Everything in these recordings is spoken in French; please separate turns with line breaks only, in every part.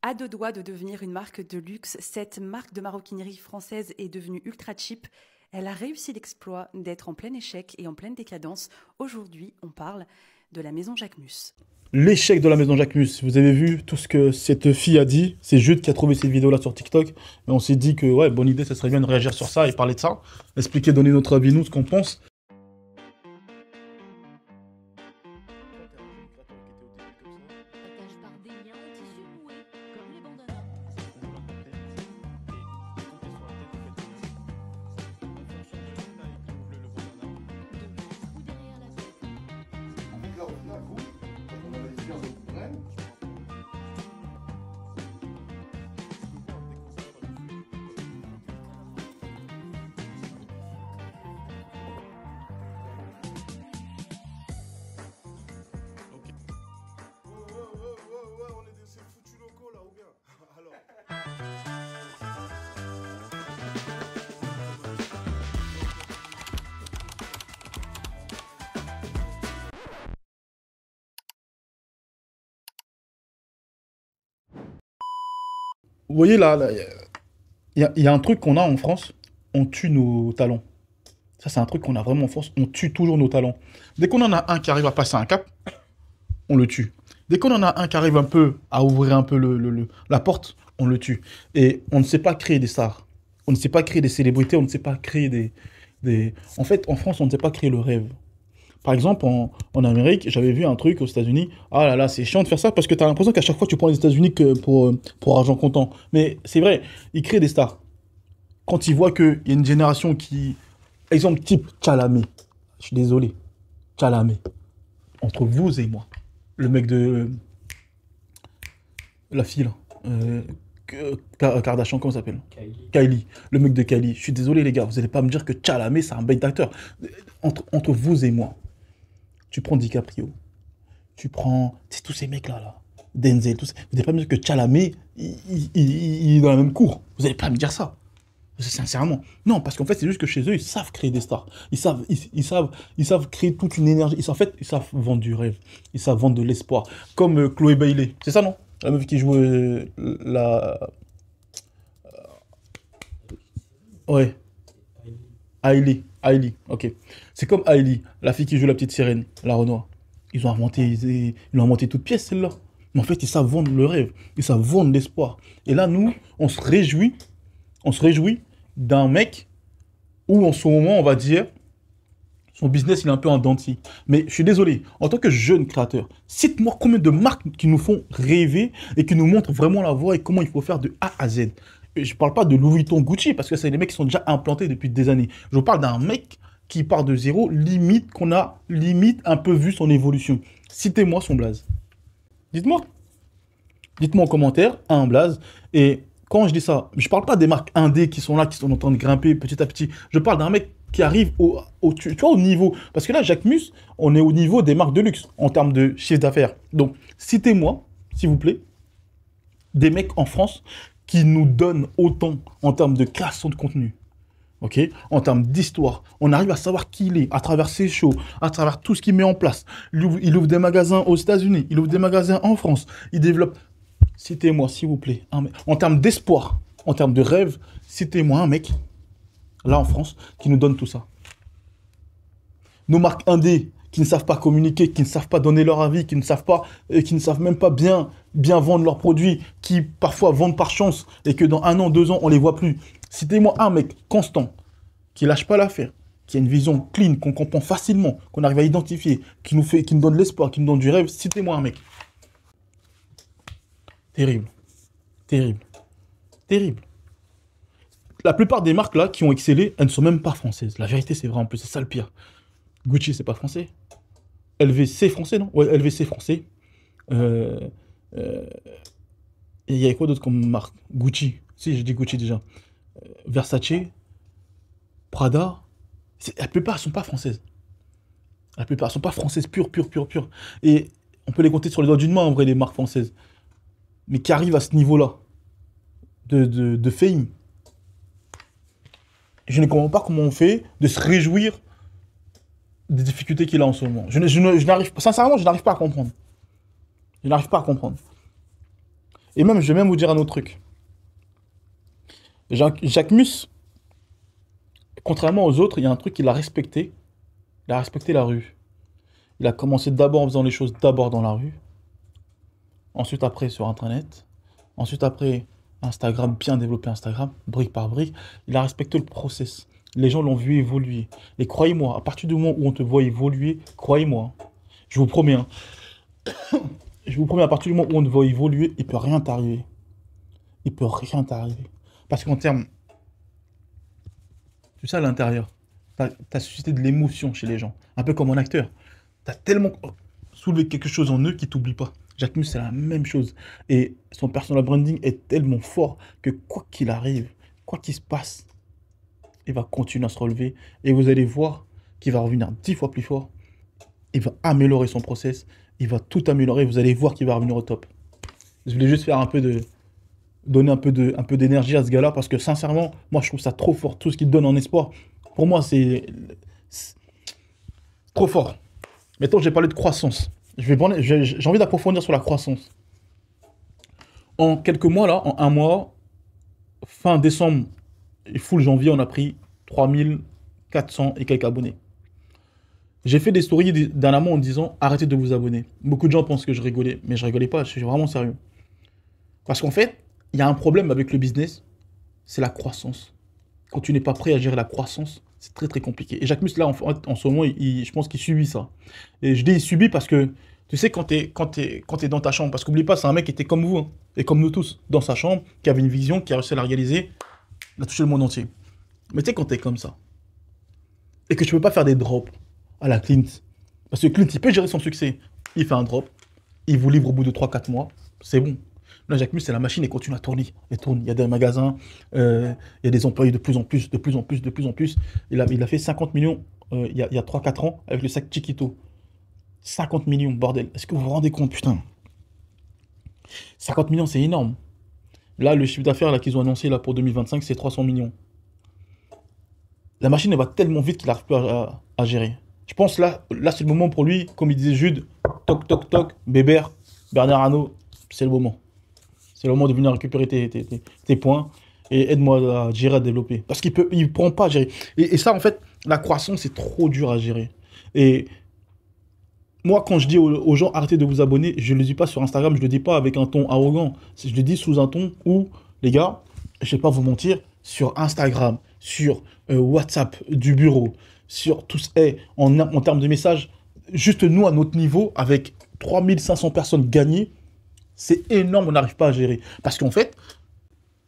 À deux doigts de devenir une marque de luxe, cette marque de maroquinerie française est devenue ultra cheap. Elle a réussi l'exploit d'être en plein échec et en pleine décadence. Aujourd'hui, on parle de la maison Jacquemus.
L'échec de la maison Jacquemus. Vous avez vu tout ce que cette fille a dit. C'est Jude qui a trouvé cette vidéo-là sur TikTok. Et on s'est dit que, ouais, bonne idée, ça serait bien de réagir sur ça et parler de ça. Expliquer, donner notre avis, nous, ce qu'on pense.
Partage par des liens en tissu noué, comme les bandanas. Devant ou derrière la tête.
En fait, là, au final, vous, quand on analyse bien votre brand, ouais, on est des ces foutus locaux là, ou bien? Alors.
Vous voyez, là, il y a un truc qu'on a en France. On tue nos talents. Ça, c'est un truc qu'on a vraiment en France. On tue toujours nos talents. Dès qu'on en a un qui arrive à passer un cap, on le tue. Dès qu'on en a un qui arrive un peu à ouvrir un peu la porte, on le tue. Et on ne sait pas créer des stars. On ne sait pas créer des célébrités. On ne sait pas créer des... En fait, en France, on ne sait pas créer le rêve. Par exemple, en Amérique, j'avais vu un truc aux États-Unis. Ah là là, c'est chiant de faire ça parce que tu as l'impression qu'à chaque fois, tu prends les États-Unis que pour argent comptant. Mais c'est vrai, ils créent des stars. Quand ils voient qu'il y a une génération qui... Exemple type Chalamet. Je suis désolé. Chalamet. Entre vous et moi. Le mec de... La fille, là. Kardashian, comment ça s'appelle? Kylie. Le mec de Kylie. Je suis désolé, les gars. Vous n'allez pas me dire que Chalamet, c'est un bête d'acteur. Entre vous et moi. Tu prends DiCaprio. Tu prends... C'est tous ces mecs-là, là. Denzel, tous... Vous n'allez pas me dire que Chalamet, il est dans la même cour. Vous n'allez pas me dire ça. Sincèrement. Non, parce qu'en fait, c'est juste que chez eux, ils savent créer des stars. Ils savent créer toute une énergie. En fait, ils savent vendre du rêve. Ils savent vendre de l'espoir. Comme Chloé Bailey. C'est ça, non? La meuf qui joue la... Ouais. Hailey, ok. C'est comme Hailey, la fille qui joue la petite sirène, la Renoir. Ils l'ont inventé toute pièce, celle-là. Mais en fait, ils savent vendre le rêve. Ils savent vendre l'espoir. Et là, nous, on se réjouit d'un mec où, en ce moment, on va dire, son business, il est un peu en dents de scie. Mais je suis désolé, en tant que jeune créateur, cite-moi combien de marques qui nous font rêver et qui nous montrent vraiment la voie et comment il faut faire de A à Z. Et je ne parle pas de Louis Vuitton, Gucci, parce que c'est des mecs qui sont déjà implantés depuis des années. Je parle d'un mec qui part de zéro, limite, qu'on a limite un peu vu son évolution. Citez-moi son blaze. Dites-moi. Dites-moi en commentaire, un blaze. Et quand je dis ça, je parle pas des marques indé qui sont là, qui sont en train de grimper petit à petit. Je parle d'un mec qui arrive tu vois, au niveau. Parce que là, Jacquemus, on est au niveau des marques de luxe en termes de chiffre d'affaires. Donc, citez-moi, s'il vous plaît, des mecs en France qui nous donnent autant en termes de création de contenu. Ok, en termes d'histoire, on arrive à savoir qui il est à travers ses shows, à travers tout ce qu'il met en place. Il ouvre des magasins aux États-Unis, il ouvre des magasins en France, il développe. Citez-moi, s'il vous plaît, un mec. En termes d'espoir, en termes de rêve, citez-moi un mec, là en France, qui nous donne tout ça. Nos marques indé qui ne savent pas communiquer, qui ne savent pas donner leur avis, qui ne savent même pas bien vendre leurs produits, qui parfois vendent par chance et que dans 1 an, 2 ans, on les voit plus. Citez-moi un mec constant, qui lâche pas l'affaire, qui a une vision clean, qu'on comprend facilement, qu'on arrive à identifier, qui nous donne l'espoir, qui nous donne du rêve. Citez-moi un mec. Terrible. Terrible. Terrible. La plupart des marques là qui ont excellé, elles ne sont même pas françaises. La vérité, c'est vrai en plus, c'est ça le pire. Gucci, c'est pas français. LVC français, non? Ouais, LVC français. Et il y a quoi d'autre comme marque? Gucci. Si, je dis Gucci déjà. Versace. Prada. La plupart ne sont pas françaises. La plupart ne sont pas françaises pures. Et on peut les compter sur les doigts d'une main, en vrai, les marques françaises. Mais qui arrivent à ce niveau-là de fame. Je ne comprends pas comment on fait de se réjouir des difficultés qu'il a en ce moment. Sincèrement, je n'arrive pas à comprendre. Je n'arrive pas à comprendre. Et même, je vais même vous dire un autre truc. Jacques Mus, contrairement aux autres, il y a un truc qu'il a respecté. Il a respecté la rue. Il a commencé d'abord en faisant les choses d'abord dans la rue. Ensuite, après, sur Internet. Ensuite, après, Instagram, bien développé Instagram, brique par brique. Il a respecté le process. Les gens l'ont vu évoluer. Et croyez-moi, à partir du moment où on te voit évoluer, croyez-moi, je vous promets, hein, je vous promets, à partir du moment où on te voit évoluer, il peut rien t'arriver. Il peut rien t'arriver. Parce qu'en termes, tu sais, à l'intérieur, t'as suscité de l'émotion chez les gens. Un peu comme un acteur. T'as tellement soulevé quelque chose en eux qui t'oublie pas. Jacques Mus, c'est la même chose. Et son personal branding est tellement fort que quoi qu'il arrive, quoi qu'il se passe, il va continuer à se relever. Et vous allez voir qu'il va revenir 10 fois plus fort. Il va améliorer son process. Il va tout améliorer. Vous allez voir qu'il va revenir au top. Je voulais juste faire donner un peu d'énergie à ce gars-là parce que sincèrement, moi, je trouve ça trop fort. Tout ce qu'il donne en espoir, pour moi, c'est trop fort. Maintenant, j'ai parlé de croissance. J'ai envie d'approfondir sur la croissance. En quelques mois, là, en un mois, fin décembre et full janvier, on a pris 3400 et quelques abonnés. J'ai fait des stories dernièrement en disant arrêtez de vous abonner. Beaucoup de gens pensent que je rigolais, mais je rigolais pas, je suis vraiment sérieux. Parce qu'en fait, il y a un problème avec le business, c'est la croissance. Quand tu n'es pas prêt à gérer la croissance, c'est très très compliqué. Et Jacques Mus, là, en ce moment, je pense qu'il subit ça. Et je dis il subit parce que, tu sais, quand t'es dans ta chambre, parce qu'oublie pas, c'est un mec qui était comme vous, hein, et comme nous tous, dans sa chambre, qui avait une vision, qui a réussi à la réaliser, il a touché le monde entier. Mais tu sais, quand t'es comme ça, et que tu peux pas faire des drops à la Clint, parce que Clint, il peut gérer son succès. Il fait un drop, il vous livre au bout de 3-4 mois, c'est bon. Là, Jacques Mus, c'est la machine, et continue à tourner. Elle tourne. Il y a des magasins, il y a des employés de plus en plus, de plus en plus, de plus en plus. Il a fait 50 millions il y a 3-4 ans avec le sac Chiquito. 50 millions, bordel. Est-ce que vous vous rendez compte, putain? 50 millions, c'est énorme. Là, le chiffre d'affaires là, qu'ils ont annoncé là, pour 2025, c'est 300 millions. La machine, elle va tellement vite qu'il n'arrive plus à gérer. Je pense là c'est le moment pour lui, comme il disait Jude, toc, toc, toc, Bébert, Bernard Arnault, c'est le moment. C'est le moment de venir récupérer tes points et aide-moi à gérer, à développer. Parce qu'il ne prend pas à gérer. Et ça, en fait, la croissance, c'est trop dur à gérer. Et moi, quand je dis aux gens arrêtez de vous abonner, je ne le dis pas sur Instagram, je ne le dis pas avec un ton arrogant. Je le dis sous un ton où, les gars, je ne vais pas vous mentir, sur Instagram, sur WhatsApp du bureau, sur tous, en termes de messages, juste nous, à notre niveau, avec 3500 personnes gagnées, c'est énorme, on n'arrive pas à gérer. Parce qu'en fait,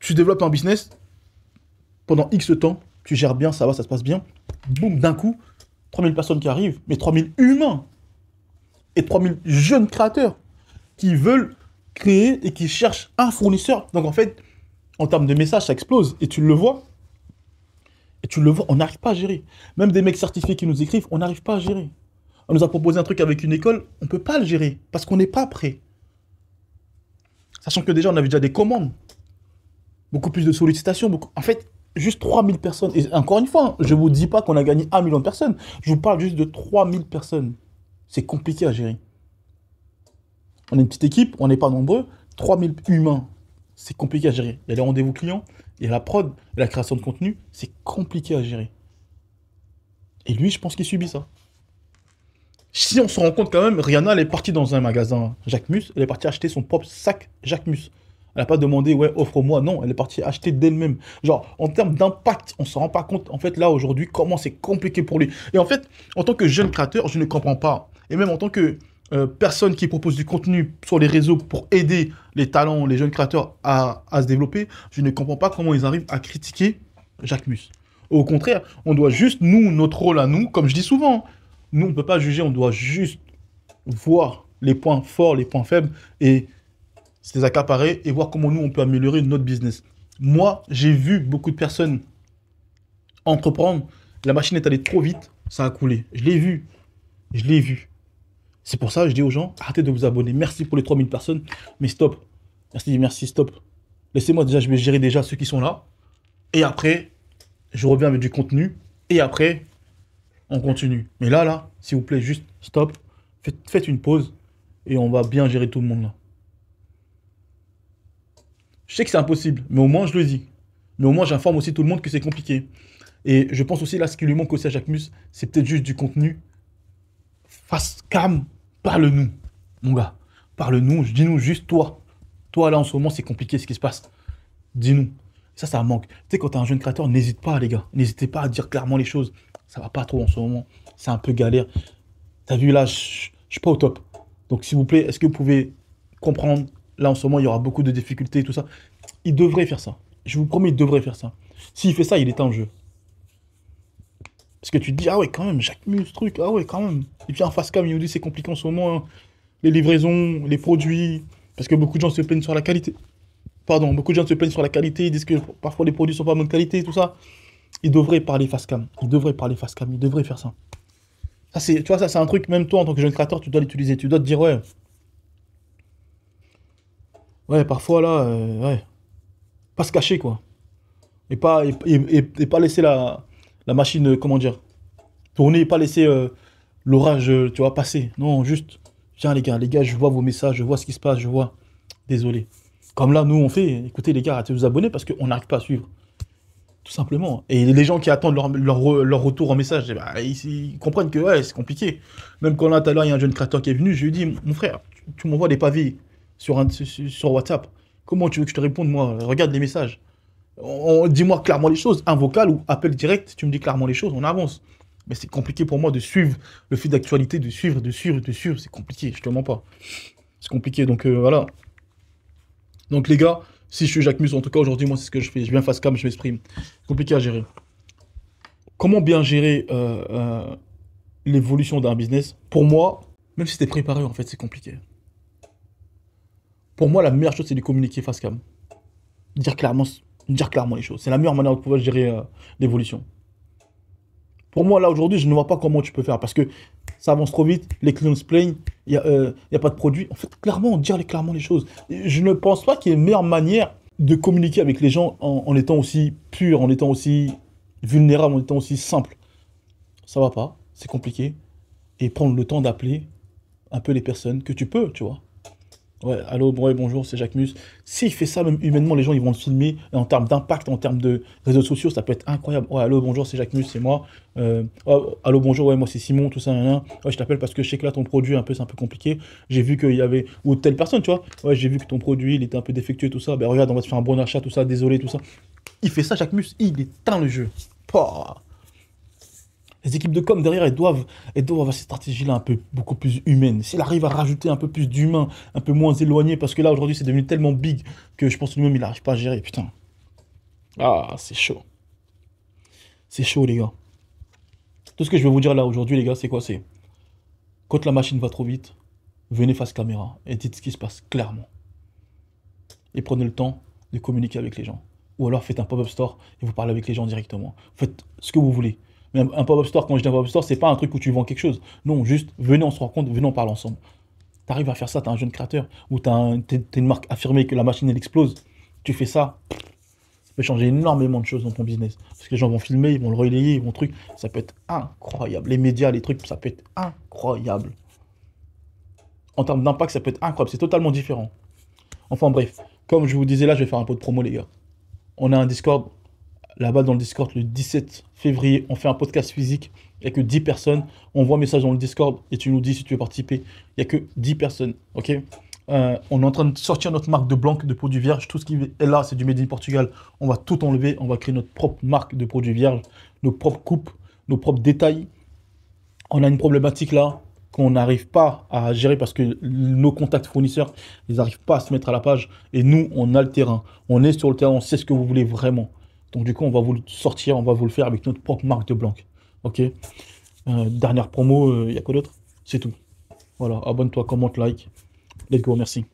tu développes un business, pendant X temps, tu gères bien, ça va, ça se passe bien. Boum, d'un coup, 3000 personnes qui arrivent, mais 3000 humains. Et 3000 jeunes créateurs qui veulent créer et qui cherchent un fournisseur. Donc en fait, en termes de messages, ça explose. Et tu le vois. Et tu le vois, on n'arrive pas à gérer. Même des mecs certifiés qui nous écrivent, on n'arrive pas à gérer. On nous a proposé un truc avec une école, on ne peut pas le gérer parce qu'on n'est pas prêt. Sachant que déjà, on avait déjà des commandes. Beaucoup plus de sollicitations. En fait, juste 3000 personnes. Et encore une fois, je ne vous dis pas qu'on a gagné 1 million de personnes. Je vous parle juste de 3000 personnes. C'est compliqué à gérer. On est une petite équipe, on n'est pas nombreux. 3000 humains, c'est compliqué à gérer. Il y a les rendez-vous clients, il y a la prod, la création de contenu. C'est compliqué à gérer. Et lui, je pense qu'il subit ça. Si on se rend compte quand même, Rihanna, elle est partie dans un magasin Jacques Mus, elle est partie acheter son propre sac Jacques Mus. Elle n'a pas demandé, ouais, offre-moi. Non, elle est partie acheter d'elle-même. Genre, en termes d'impact, on ne se rend pas compte, en fait, là, aujourd'hui, comment c'est compliqué pour lui. Et en fait, en tant que jeune créateur, je ne comprends pas. Et même en tant que personne qui propose du contenu sur les réseaux pour aider les talents, les jeunes créateurs à se développer, je ne comprends pas comment ils arrivent à critiquer Jacques Mus. Au contraire, on doit juste, nous, notre rôle à nous, comme je dis souvent, nous, on ne peut pas juger, on doit juste voir les points forts, les points faibles et se les accaparer et voir comment nous, on peut améliorer notre business. Moi, j'ai vu beaucoup de personnes entreprendre. La machine est allée trop vite, ça a coulé. Je l'ai vu. Je l'ai vu. C'est pour ça que je dis aux gens, arrêtez de vous abonner. Merci pour les 3000 personnes, mais stop. Merci, stop. Laissez-moi déjà, je vais gérer déjà ceux qui sont là. Et après, je reviens avec du contenu. Et après, on continue. Mais là, s'il vous plaît, juste stop. Faites une pause et on va bien gérer tout le monde là. Je sais que c'est impossible, mais au moins je le dis. Mais au moins j'informe aussi tout le monde que c'est compliqué. Et je pense aussi là, ce qui lui manque aussi à Jacquemus, c'est peut-être juste du contenu. Face cam, parle-nous, mon gars. Parle-nous, dis-nous juste toi. Toi là en ce moment, c'est compliqué ce qui se passe. Dis-nous. Ça manque. Tu sais, quand t'es un jeune créateur, n'hésite pas, les gars. N'hésitez pas à dire clairement les choses. Ça va pas trop en ce moment. C'est un peu galère. T'as vu là, je suis pas au top. Donc s'il vous plaît, est-ce que vous pouvez comprendre? Là en ce moment, il y aura beaucoup de difficultés et tout ça. Il devrait faire ça. Je vous promets, il devrait faire ça. S'il fait ça, il est en jeu. Parce que tu te dis, ah ouais, quand même, Jacquemus, ce truc, ah ouais, quand même. Et puis en face cam, il nous dit c'est compliqué en ce moment, hein. Les livraisons, les produits. Parce que beaucoup de gens se plaignent sur la qualité. Pardon, beaucoup de gens se plaignent sur la qualité, ils disent que parfois les produits sont pas de bonne qualité, tout ça. Il devrait parler face cam. Il devrait parler face cam. Il devrait faire ça. Ça, c'est, tu vois, ça, c'est un truc, même toi, en tant que jeune créateur, tu dois l'utiliser. Tu dois te dire, ouais. Ouais, parfois, là, ouais. Pas se cacher, quoi. Et pas laisser la machine, comment dire, tourner, et pas laisser l'orage, tu vois, passer. Non, juste, tiens, les gars, je vois vos messages, je vois ce qui se passe, je vois. Désolé. Comme là, nous, on fait, écoutez, les gars, arrêtez de vous abonner parce qu'on n'arrive pas à suivre. Tout simplement. Et les gens qui attendent leur retour en message, eh ben, ils comprennent que ouais, c'est compliqué. Même quand là, tout à l'heure, il y a un jeune créateur qui est venu, je lui ai dit, mon frère, tu m'envoies des pavés sur WhatsApp. Comment tu veux que je te réponde, moi? Regarde les messages. Dis-moi clairement les choses. Un vocal ou appel direct, tu me dis clairement les choses, on avance. Mais c'est compliqué pour moi de suivre le fil d'actualité, de suivre. C'est compliqué, je te mens pas. C'est compliqué, donc voilà. Donc les gars, si je suis Jacquemus, en tout cas aujourd'hui, moi c'est ce que je fais. Je viens face cam, je m'exprime. C'est compliqué à gérer. Comment bien gérer l'évolution d'un business? Pour moi, même si t'es préparé, en fait, c'est compliqué. Pour moi, la meilleure chose, c'est de communiquer face cam. Dire clairement, dire clairement les choses. C'est la meilleure manière de pouvoir gérer l'évolution. Pour moi, là, aujourd'hui, je ne vois pas comment tu peux faire. Parce que ça avance trop vite, les clients se plaignent, il n'y a pas de produit. En fait, clairement, dire clairement les choses. Je ne pense pas qu'il y ait une meilleure manière de communiquer avec les gens en étant aussi pur, en étant aussi vulnérable, en étant aussi simple. Ça va pas, c'est compliqué. Et prendre le temps d'appeler un peu les personnes que tu peux, tu vois. Ouais, allô, ouais, bonjour, c'est Jacquemus. S'il fait ça, même humainement, les gens ils vont le filmer. Et en termes d'impact, en termes de réseaux sociaux, ça peut être incroyable. Ouais, allô, bonjour, c'est Jacquemus, c'est moi. Oh, allô, bonjour, ouais, moi c'est Simon, tout ça, nan. Ouais, je t'appelle parce que je sais que là, ton produit, c'est un peu compliqué. J'ai vu qu'il y avait. Ou telle personne, tu vois. Ouais, j'ai vu que ton produit, il était un peu défectueux, tout ça. Ben regarde, on va te faire un bon achat, tout ça, désolé, tout ça. Il fait ça, Jacquemus, il éteint le jeu. Pouah. Les équipes de com derrière, elles doivent avoir cette stratégie-là un peu beaucoup plus humaine. S'il arrive à rajouter un peu plus d'humain, un peu moins éloigné, parce que là aujourd'hui c'est devenu tellement big que je pense que lui-même il n'arrive pas à gérer. Putain. Ah, c'est chaud. C'est chaud, les gars. Tout ce que je vais vous dire là aujourd'hui, les gars, c'est quoi? C'est quand la machine va trop vite, venez face caméra et dites ce qui se passe clairement. Et prenez le temps de communiquer avec les gens. Ou alors faites un pop-up store et vous parlez avec les gens directement. Faites ce que vous voulez. Mais un pop-up store, quand je dis un pop-up store, c'est pas un truc où tu vends quelque chose. Non, juste venez, on se rencontre, venez, on parle ensemble. T'arrives à faire ça, t'es un jeune créateur, ou t'es une marque affirmée que la machine elle explose. Tu fais ça, ça peut changer énormément de choses dans ton business. Parce que les gens vont filmer, ils vont le relayer, ils vont truc. Ça peut être incroyable. Les médias, les trucs, ça peut être incroyable. En termes d'impact, ça peut être incroyable. C'est totalement différent. Enfin bref, comme je vous disais là, je vais faire un pot de promo, les gars. On a un Discord. Là-bas, dans le Discord, le 17 février, on fait un podcast physique. Il n'y a que 10 personnes. On voit un message dans le Discord et tu nous dis si tu veux participer. Il n'y a que 10 personnes. Ok. On est en train de sortir notre marque de blanc, de produits vierges. Tout ce qui est là, c'est du Made in Portugal. On va tout enlever. On va créer notre propre marque de produits vierges, nos propres coupes, nos propres détails. On a une problématique là qu'on n'arrive pas à gérer parce que nos contacts fournisseurs, ils n'arrivent pas à se mettre à la page. Et nous, on a le terrain. On est sur le terrain. On sait ce que vous voulez vraiment. Donc du coup, on va vous le sortir, on va vous le faire avec notre propre marque de blanc. Ok. Dernière promo, il y a quoi d'autre? C'est tout. Voilà, abonne-toi, commente, like. Let's go, merci.